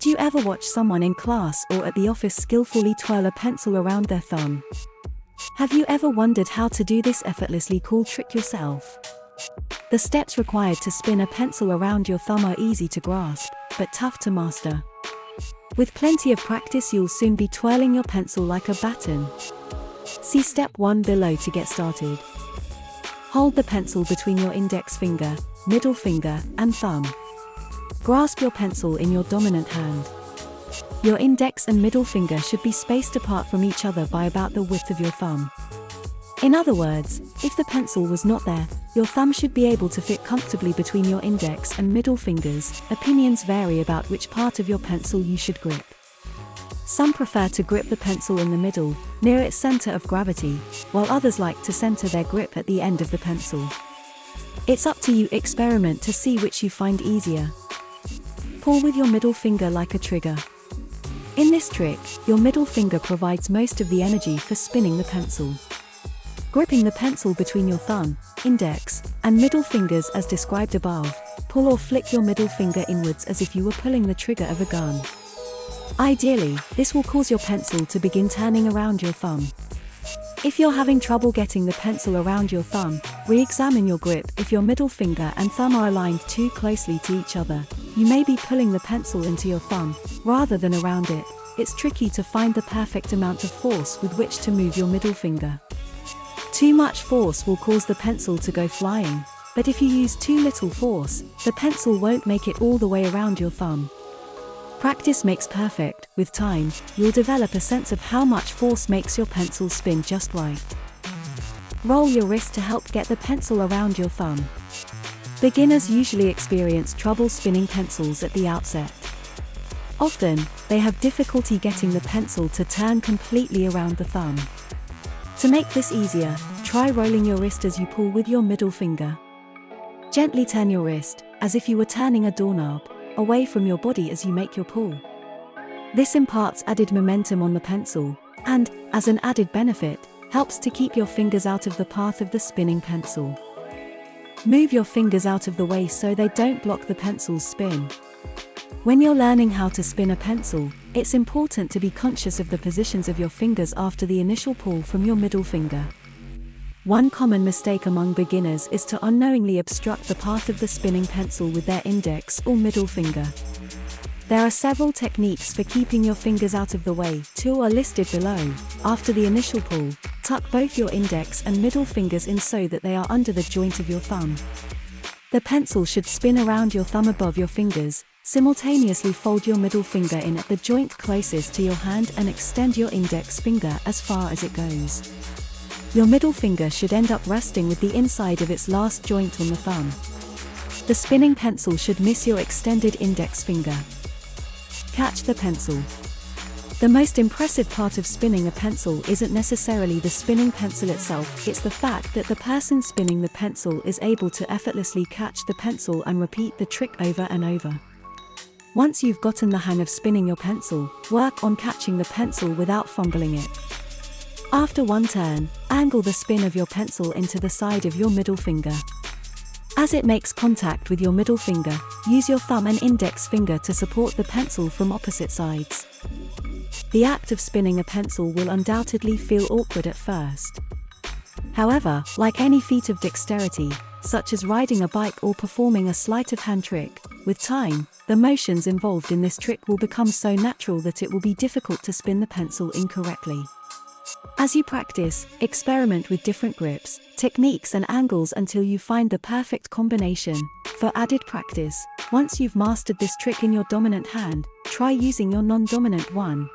Did you ever watch someone in class or at the office skillfully twirl a pencil around their thumb? Have you ever wondered how to do this effortlessly cool trick yourself? The steps required to spin a pencil around your thumb are easy to grasp, but tough to master. With plenty of practice, you'll soon be twirling your pencil like a baton. See step 1 below to get started. Hold the pencil between your index finger, middle finger, and thumb. Grasp your pencil in your dominant hand. Your index and middle finger should be spaced apart from each other by about the width of your thumb. In other words, if the pencil was not there, your thumb should be able to fit comfortably between your index and middle fingers. Opinions vary about which part of your pencil you should grip. Some prefer to grip the pencil in the middle, near its center of gravity, while others like to center their grip at the end of the pencil. It's up to you. Experiment to see which you find easier. Pull with your middle finger like a trigger. In this trick, your middle finger provides most of the energy for spinning the pencil. Gripping the pencil between your thumb, index, and middle fingers as described above, pull or flick your middle finger inwards as if you were pulling the trigger of a gun. Ideally, this will cause your pencil to begin turning around your thumb. If you're having trouble getting the pencil around your thumb, re-examine your grip. If your middle finger and thumb are aligned too closely to each other, you may be pulling the pencil into your thumb, rather than around it. It's tricky to find the perfect amount of force with which to move your middle finger. Too much force will cause the pencil to go flying, but if you use too little force, the pencil won't make it all the way around your thumb. Practice makes perfect. With time, you'll develop a sense of how much force makes your pencil spin just right. Roll your wrist to help get the pencil around your thumb. Beginners usually experience trouble spinning pencils at the outset. Often, they have difficulty getting the pencil to turn completely around the thumb. To make this easier, try rolling your wrist as you pull with your middle finger. Gently turn your wrist, as if you were turning a doorknob, away from your body as you make your pull. This imparts added momentum on the pencil, and, as an added benefit, helps to keep your fingers out of the path of the spinning pencil. Move your fingers out of the way so they don't block the pencil's spin. When you're learning how to spin a pencil, it's important to be conscious of the positions of your fingers after the initial pull from your middle finger. One common mistake among beginners is to unknowingly obstruct the path of the spinning pencil with their index or middle finger. There are several techniques for keeping your fingers out of the way. 2 are listed below. After the initial pull, tuck both your index and middle fingers in so that they are under the joint of your thumb. The pencil should spin around your thumb above your fingers. Simultaneously fold your middle finger in at the joint closest to your hand and extend your index finger as far as it goes. Your middle finger should end up resting with the inside of its last joint on the thumb. The spinning pencil should miss your extended index finger. Catch the pencil. The most impressive part of spinning a pencil isn't necessarily the spinning pencil itself, it's the fact that the person spinning the pencil is able to effortlessly catch the pencil and repeat the trick over and over. Once you've gotten the hang of spinning your pencil, work on catching the pencil without fumbling it. After one turn, angle the spin of your pencil into the side of your middle finger. As it makes contact with your middle finger, use your thumb and index finger to support the pencil from opposite sides. The act of spinning a pencil will undoubtedly feel awkward at first. However, like any feat of dexterity, such as riding a bike or performing a sleight of hand trick, with time, the motions involved in this trick will become so natural that it will be difficult to spin the pencil incorrectly. As you practice, experiment with different grips, techniques and angles until you find the perfect combination. For added practice, once you've mastered this trick in your dominant hand, try using your non-dominant one.